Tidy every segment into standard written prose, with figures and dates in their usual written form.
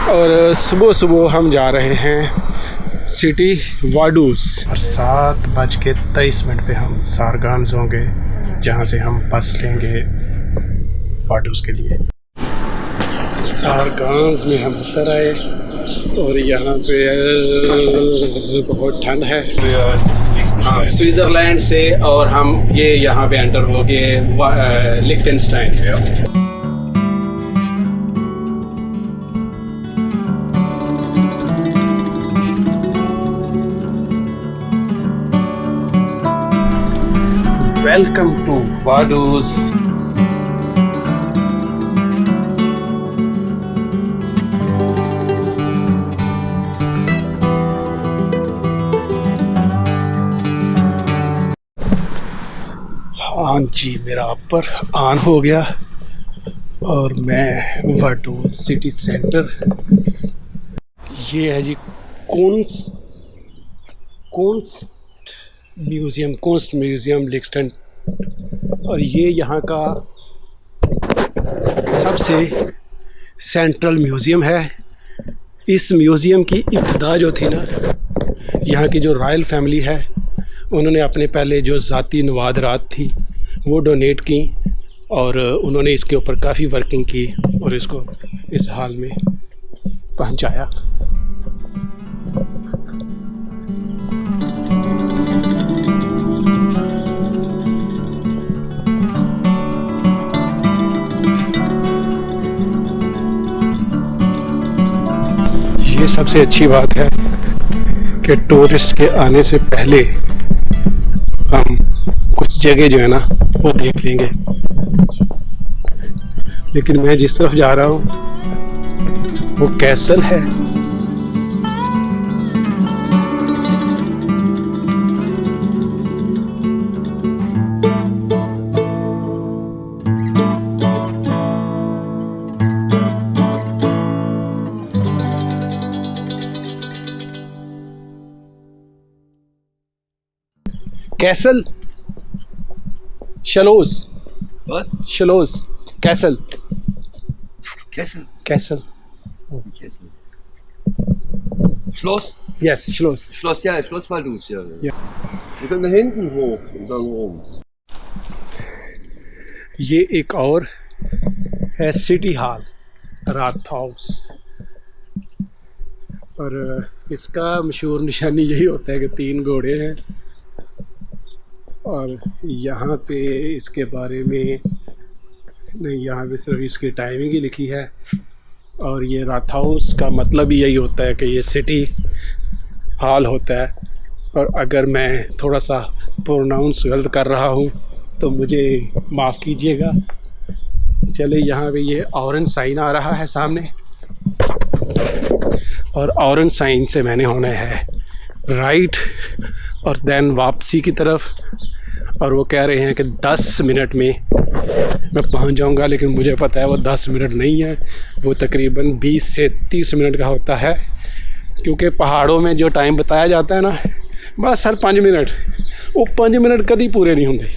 और सुबह सुबह हम जा रहे हैं सिटी वाडूस और 7:23 पे हम सारगांज होंगे, जहाँ से हम बस लेंगे वाडूस के लिए। सारगांज में हम उतर आए और यहाँ पे बहुत ठंड है। हाँ, स्विट्ज़रलैंड से और हम ये यहाँ पे एंटर हो गए लिechtenstein पे। Welcome to Vaduz. हाँ जी, मेरा अपर ऑन हो गया और मैं वाडूस सिटी सेंटर, ये है जी कोन्स म्यूज़ियम लिechtenstein, और ये यहाँ का सबसे सेंट्रल म्यूज़ियम है। इस म्यूज़ियम की इब्तिदा जो थी ना, यहाँ की जो रॉयल फैमिली है, उन्होंने अपने पहले जो ज़ाती नवादरात थी वो डोनेट की और उन्होंने इसके ऊपर काफ़ी वर्किंग की और इसको इस हाल में पहुँचाया। ये सबसे अच्छी बात है कि टूरिस्ट के आने से पहले हम कुछ जगह जो है ना वो देख लेंगे। लेकिन मैं जिस तरफ जा रहा हूँ वो कैसल है। Castle Schloss. What? Schloss castle Kessel? Castle Kessel. Schloss? Yes Schloss. Schloss, ja, Schloss Vaduz, ja. Ja. Wir können da hinten hoch und dann rum. ये एक और है सिटी हॉल राथहाउस, और इसका मशहूर निशानी यही होता है कि 3 घोड़े हैं और यहाँ पे इसके बारे में नहीं, यहाँ पे सिर्फ इसकी टाइमिंग ही लिखी है। और ये राथहाउस का मतलब ही यही होता है कि ये सिटी हॉल होता है। और अगर मैं थोड़ा सा प्रोनाउंस गलत कर रहा हूँ तो मुझे माफ़ कीजिएगा। चले, यहाँ पे ये ऑरेंज साइन आ रहा है सामने, और ऑरेंज साइन से मैंने होना है राइट और देन वापसी की तरफ। और वो कह रहे हैं कि 10 मिनट में मैं पहुंच जाऊंगा, लेकिन मुझे पता है वो 10 मिनट नहीं है, वो तकरीबन 20 से 30 मिनट का होता है, क्योंकि पहाड़ों में जो टाइम बताया जाता है ना, बस हर 5 मिनट, वो 5 मिनट कभी पूरे नहीं होंगे।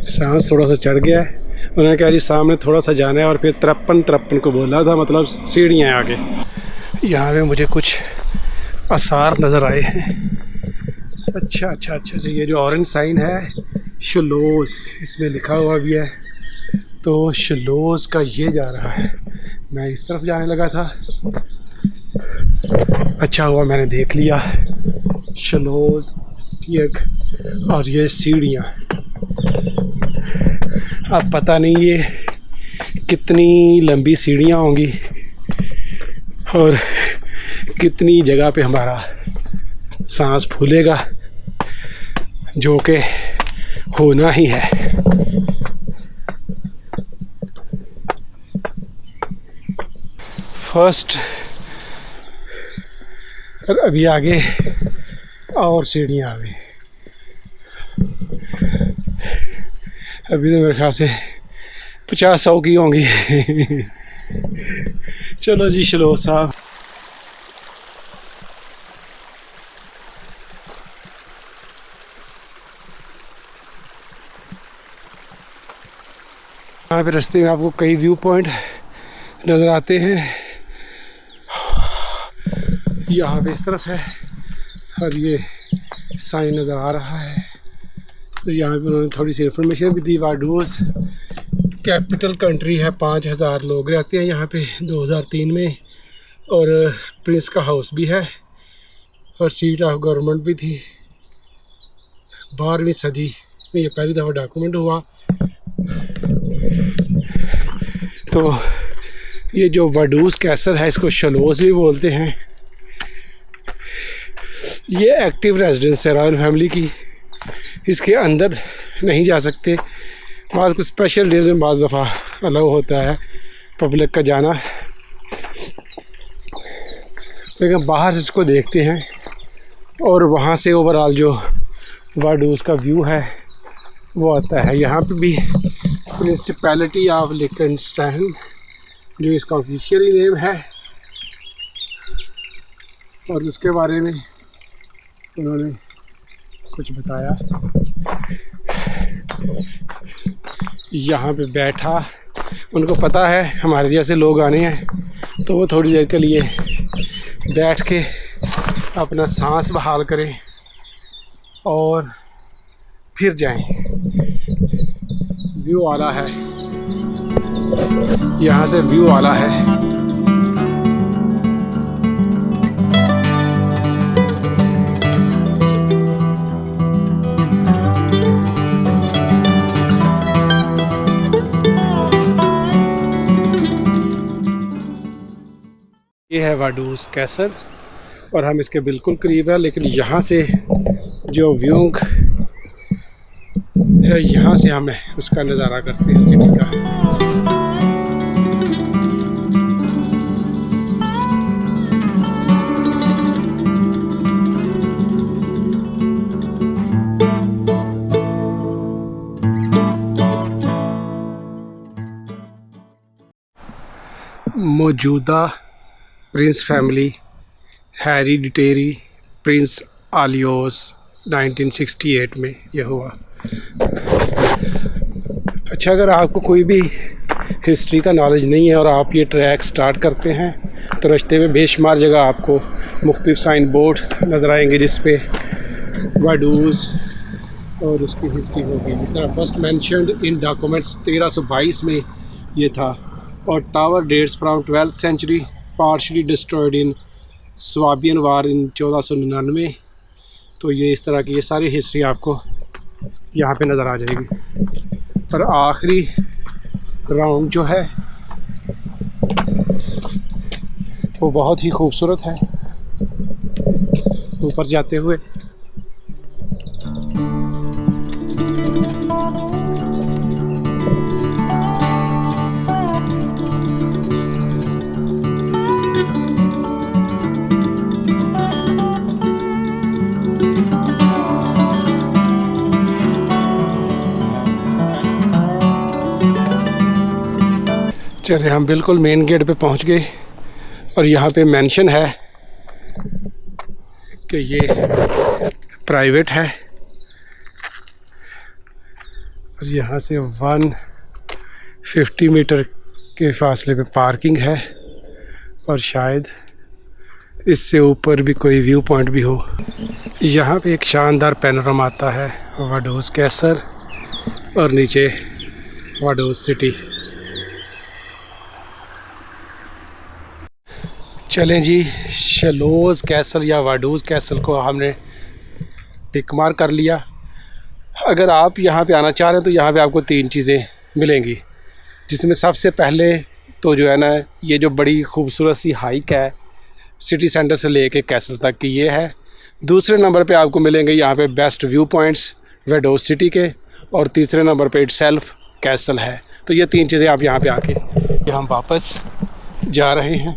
सांस थोड़ा सा चढ़ गया है। उन्होंने कहा जी सामने थोड़ा सा जाना है और फिर 53 को बोला था, मतलब सीढ़ियाँ आगे। यहाँ पे मुझे कुछ आसार नज़र आए हैं। अच्छा, ये जो ऑरेंज साइन है शलोस, इसमें लिखा हुआ भी है, तो शलोस का ये जा रहा है। मैं इस तरफ जाने लगा था, अच्छा हुआ मैंने देख लिया। शलोस स्टियग, और ये सीढ़ियाँ, अब पता नहीं ये कितनी लंबी सीढ़ियाँ होंगी और कितनी जगह पे हमारा सांस फूलेगा, जो कि होना ही है। फर्स्ट, और अभी आगे और सीढ़ियाँ आ गई। अभी तो मेरे ख्याल से 50-100 की होंगी। चलो जी शलो साहब। यहाँ पे रास्ते में आपको कई व्यू पॉइंट नज़र आते हैं। यहाँ पे इस तरफ है और ये साइन नज़र आ रहा है। तो यहाँ पे उन्होंने थोड़ी सी इंफॉर्मेशन भी दी। वाडूज़ कैपिटल कंट्री है, 5000 लोग रहते हैं यहाँ पे 2003 में, और प्रिंस का हाउस भी है और सीट ऑफ गवर्नमेंट भी थी। 12वीं सदी में ये पहली दफ़ा डॉक्यूमेंट हुआ। तो ये जो वाडूज़ कैसल है, इसको शलोज़ भी बोलते हैं। ये एक्टिव रेजिडेंस है रॉयल फैमिली की, इसके अंदर नहीं जा सकते। बाद कुछ स्पेशल डेज में बाज़ दफ़ा अलाउ होता है पब्लिक का जाना, लेकिन बाहर से इसको देखते हैं और वहाँ से ओवरऑल जो वाडूज़ का व्यू है वो आता है। यहाँ पे भी प्रिंसिपैलिटी ऑफ लिखनस्टाइन जो इसका ऑफिशियली नेम है, और उसके बारे में उन्होंने कुछ बताया। यहाँ पे बैठा, उनको पता है हमारे जैसे लोग आने हैं, तो वो थोड़ी देर के लिए बैठ के अपना सांस बहाल करें और फिर जाएं। व्यू आला है, यहाँ से व्यू आला है। ये है वाडूज़ कैसल और हम इसके बिल्कुल करीब है, लेकिन यहाँ से जो व्यू है, यहाँ से हमें उसका नज़ारा करते हैं सिटी का। मौजूदा प्रिंस फैमिली हेरिडिटेरी प्रिंस आलियोस 1968 में यह हुआ। अच्छा, अगर आपको कोई भी हिस्ट्री का नॉलेज नहीं है और आप ये ट्रैक स्टार्ट करते हैं तो रास्ते में बेशुमार जगह आपको मुख्तलिफ साइन बोर्ड नज़र आएंगे जिस पे वाडूज़ और उसकी हिस्ट्री होगी। जिस तरह फर्स्ट मेंशन्ड इन डॉक्यूमेंट्स 1322 में ये था, और tower dates from 12th century, partially destroyed in Swabian war in 1499। तो ये इस तरह की ये सारी हिस्ट्री आपको यहाँ पे नज़र आ जाएगी। पर आखिरी राउंड जो है वो बहुत ही खूबसूरत है ऊपर जाते हुए। चले, हम बिल्कुल मेन गेट पे पहुंच गए और यहाँ पे मेंशन है कि ये प्राइवेट है और यहाँ से 150 मीटर के फासले पे पार्किंग है, और शायद इससे ऊपर भी कोई व्यू पॉइंट भी हो। यहाँ पे एक शानदार पैनोरामा आता है वाडूज़ कैसल और नीचे वाडूज़ सिटी। चलें जी, शलोज़ कैसल या वाडूज़ कैसल को हमने टिक मार कर लिया। अगर आप यहाँ पे आना चाह रहे हैं तो यहाँ पे आपको 3 चीज़ें मिलेंगी, जिसमें सबसे पहले तो जो है ना, ये जो बड़ी खूबसूरत सी हाइक है सिटी सेंटर से लेके कैसल तक की, ये है। दूसरे नंबर पे आपको मिलेंगे यहाँ पे बेस्ट व्यू पॉइंट्स वाडूज़ सिटी के, और तीसरे नंबर पे इटसेल्फ कैसल है। तो ये 3 चीज़ें आप यहाँ पे आके हम वापस जा रहे हैं,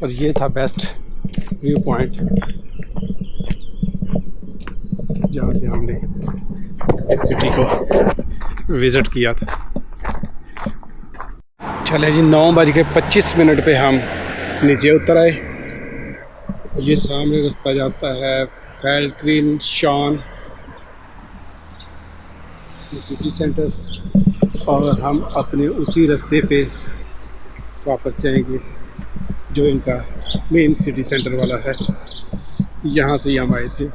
और ये था बेस्ट व्यू पॉइंट जहाँ से हमने इस सिटी को विज़िट किया था। चले जी, 9:25 पे हम नीचे उतर आए। ये सामने रास्ता जाता है फैल्क्रीन शॉन सिटी सेंटर, और हम अपने उसी रास्ते पे वापस जाएंगे जो इनका मेन सिटी सेंटर वाला है। यहाँ से हम आए थे,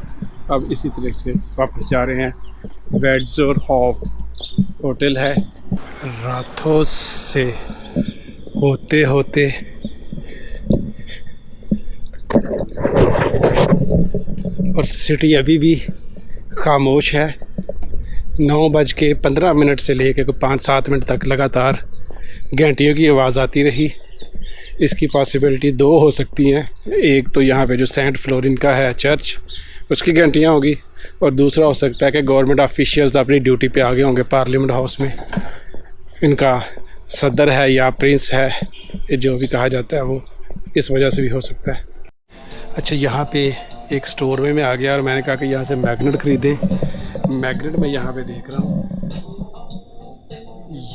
अब इसी तरह से वापस जा रहे हैं। वेडजोर हॉफ होटल है। रातों से होते होते और सिटी अभी भी खामोश है। 9:15 से लेकर 5-7 मिनट तक लगातार घंटियों की आवाज़ आती रही। इसकी पॉसिबिलिटी 2 हो सकती हैं। एक तो यहाँ पे जो सेंट फ्लोरिन का है चर्च, उसकी घंटियाँ होगी, और दूसरा हो सकता है कि गवर्नमेंट ऑफिशियल्स अपनी ड्यूटी पे आ गए होंगे पार्लियामेंट हाउस में। इनका सदर है या प्रिंस है, ये जो भी कहा जाता है, वो इस वजह से भी हो सकता है। अच्छा, यहाँ पे एक स्टोर में मैं आ गया और मैंने कहा कि यहाँ से मैग्नेट ख़रीदें। मैग्नेट मैं यहाँ पे देख रहा हूँ,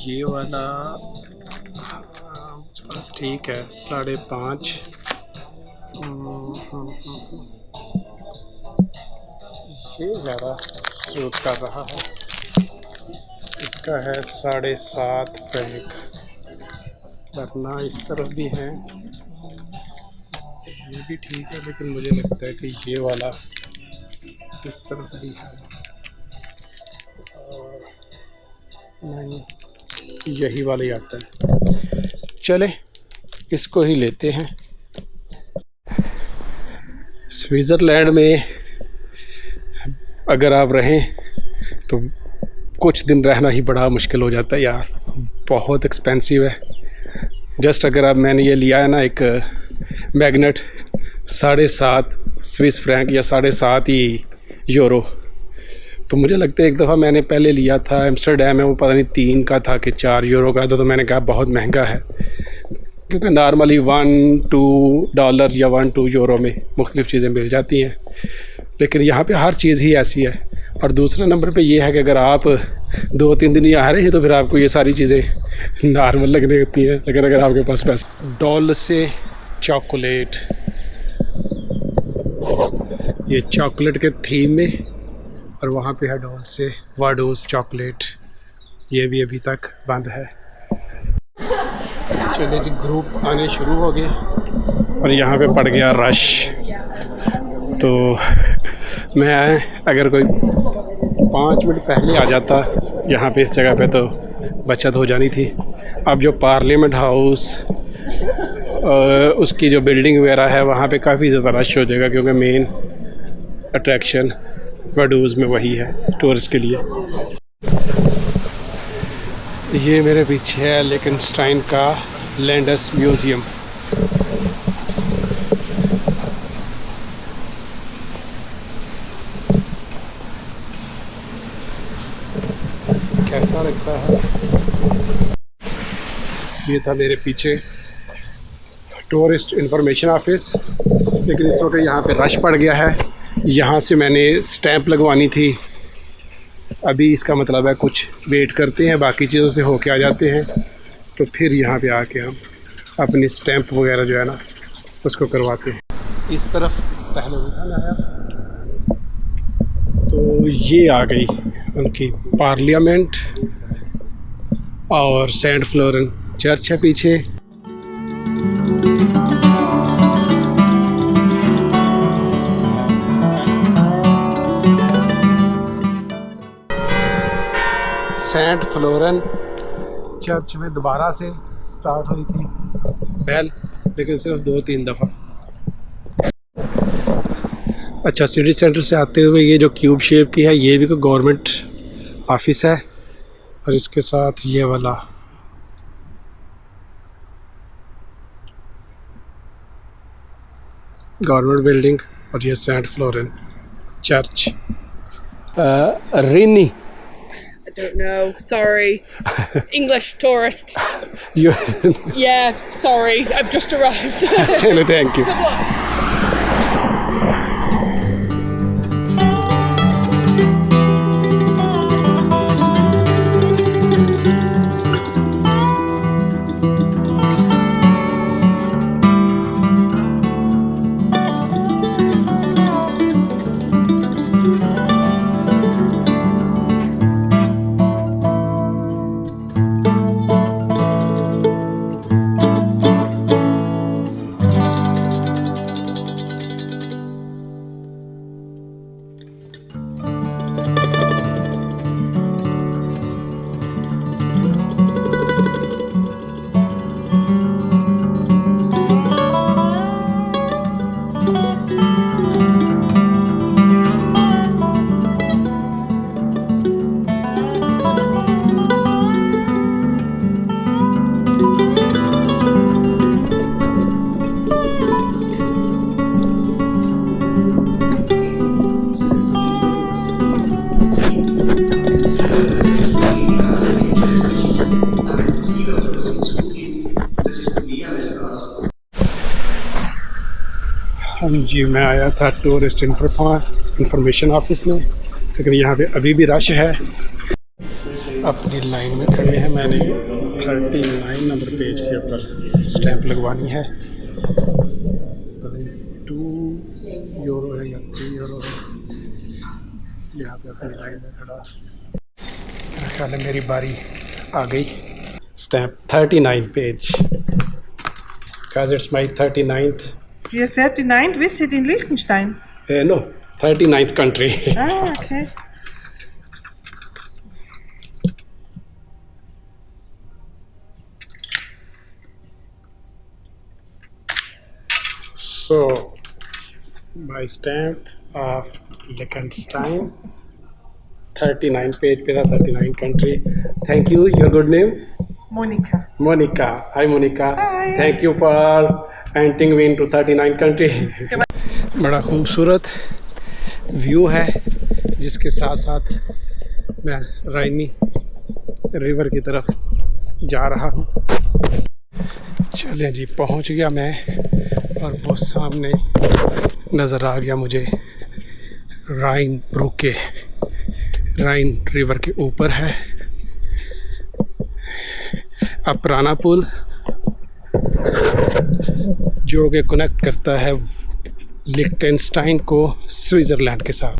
ये वाला बस ठीक है, 5.5। ये ज़्यादा सूट कर रहा है, इसका है 7.5 फ्रैंक। वरना इस तरफ भी है, ये भी ठीक है, लेकिन मुझे लगता है कि ये वाला इस तरफ भी है, और नहीं, यही वाला ही आता है। चले इसको ही लेते हैं। स्विट्ज़रलैंड में अगर आप रहें तो कुछ दिन रहना ही बड़ा मुश्किल हो जाता है यार, बहुत एक्सपेंसिव है। जस्ट अगर आप, मैंने ये लिया है ना एक मैग्नेट, 7.5 स्विस फ्रैंक या 7.5 ही यूरो। तो मुझे लगता है एक दफ़ा मैंने पहले लिया था एम्स्टरडैम में, वो पता नहीं 3 का था कि 4 यूरो का था, तो मैंने कहा बहुत महंगा है, क्योंकि नॉर्मली $1-2 या $1-2 में मुख्तलिफ़ चीज़ें मिल जाती हैं। लेकिन यहाँ पे हर चीज़ ही ऐसी है। और दूसरे नंबर पे ये है कि अगर आप 2-3 दिन यहाँ रहे तो फिर आपको ये सारी चीज़ें नॉर्मल लगने लगती हैं। लेकिन अगर आपके पास पैसा, डॉल से चॉकलेट, ये चॉकलेट के थीम में, और वहाँ पे है डॉल से वाडोस चॉकलेट, ये भी अभी तक बंद है। चलिए जी, ग्रुप आने शुरू हो गए और यहाँ पे पड़ गया रश। तो मैं अगर कोई 5 मिनट पहले आ जाता यहाँ पे इस जगह पे तो बचत हो जानी थी। अब जो पार्लियामेंट हाउस उसकी जो बिल्डिंग वगैरह है वहाँ पे काफ़ी ज़्यादा रश हो जाएगा, क्योंकि मेन अट्रैक्शन वाडोज़ में वही है टूरिस्ट के लिए। ये मेरे पीछे है लिechtenstein का लैंडस म्यूज़ियम। कैसा लगता है? ये था मेरे पीछे टूरिस्ट इंफॉर्मेशन ऑफिस, लेकिन इस वक्त यहाँ पे रश पड़ गया है। यहाँ से मैंने स्टैंप लगवानी थी, अभी इसका मतलब है कुछ वेट करते हैं, बाकी चीज़ों से होके आ जाते हैं, तो फिर यहाँ पे आके हम अपनी स्टैंप वगैरह जो है ना उसको करवाते हैं। इस तरफ पहले उठाना है, तो ये आ गई उनकी पार्लियामेंट, और सेंट फ्लोरिन चर्च है पीछे। सेंट फ्लोरिन चर्च में दोबारा से स्टार्ट हुई थी पहल, लेकिन सिर्फ 2-3 दफ़ा। अच्छा, सिटी सेंटर से आते हुए ये जो क्यूब शेप की है, ये भी कोई गवर्नमेंट ऑफिस है, और इसके साथ ये वाला गवर्नमेंट बिल्डिंग, और ये सेंट फ्लोरिन चर्च। रिनी, I don't know. Sorry. English tourist. you Yeah, sorry. I've just arrived. thank you. Good luck. जी मैं आया था टूरिस्ट इंफॉर्मेशन ऑफिस में, लेकिन यहाँ पे अभी भी रश है। अपनी लाइन में खड़े हैं, मैंने 39 नंबर पेज के ऊपर स्टैंप लगवानी है। 2 यूरो है या 3 यूरो है। यहाँ पे अपनी लाइन में खड़ा, मेरा ख्याल है मेरी बारी आ गई। Stamp 39 page, because it's my 39th. Your 39th visit in Liechtenstein? No, 39th country. Ah, okay. So, my stamp of Liechtenstein, 39 page पे था, 39 country. Thank you. Your good name? Monika. Monica. Hi Monica. Hi. Thank you for entering me into 39 country. बड़ा खूबसूरत view है, जिसके साथ साथ मैं Raini river की तरफ जा रहा हूँ। चलें जी, पहुँच गया मैं, और वो सामने नज़र आ गया मुझे राइन ब्रुक के, राइन रिवर के ऊपर है। अब पुराना पुल जो कि कनेक्ट करता है लिechtenstein को स्विट्ज़रलैंड के साथ।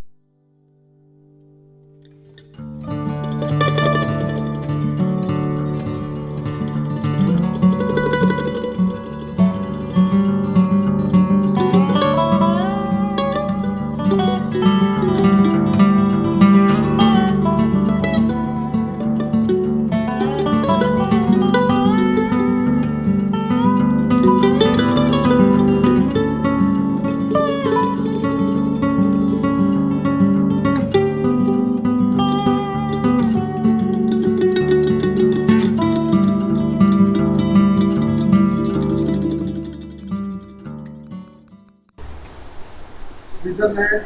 Switzerland,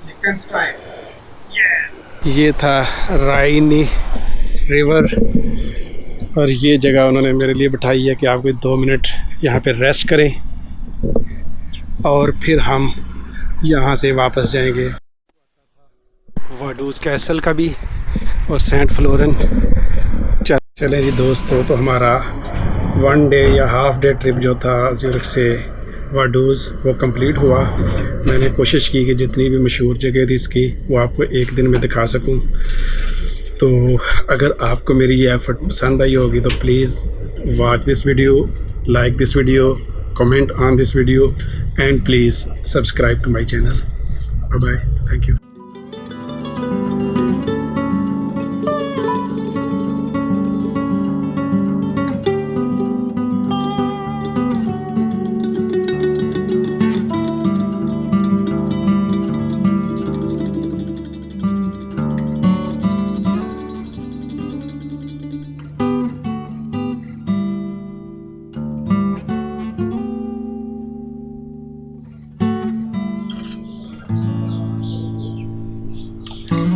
Liechtenstein, yes. ये था राइनी रिवर, और ये जगह उन्होंने मेरे लिए बिठाई है कि आप कोई 2 मिनट यहाँ पे रेस्ट करें और फिर हम यहाँ से वापस जाएंगे वाडूज़ कैसल का भी और सेंट फ्लोरेन। चले जी दोस्तों, तो हमारा 1 डे या हाफ डे ट्रिप जो था ज़्यूरिख से वाडूज़, वो कंप्लीट हुआ। मैंने कोशिश की कि जितनी भी मशहूर जगह थी इसकी, वो आपको एक दिन में दिखा सकूं। तो अगर आपको मेरी ये एफ़र्ट पसंद आई होगी तो please watch this video, like this video, comment on this video, and please subscribe to my channel. Bye bye, thank you.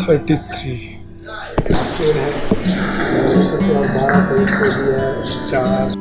Thirty 33 last year है, 12 23 को भी है 4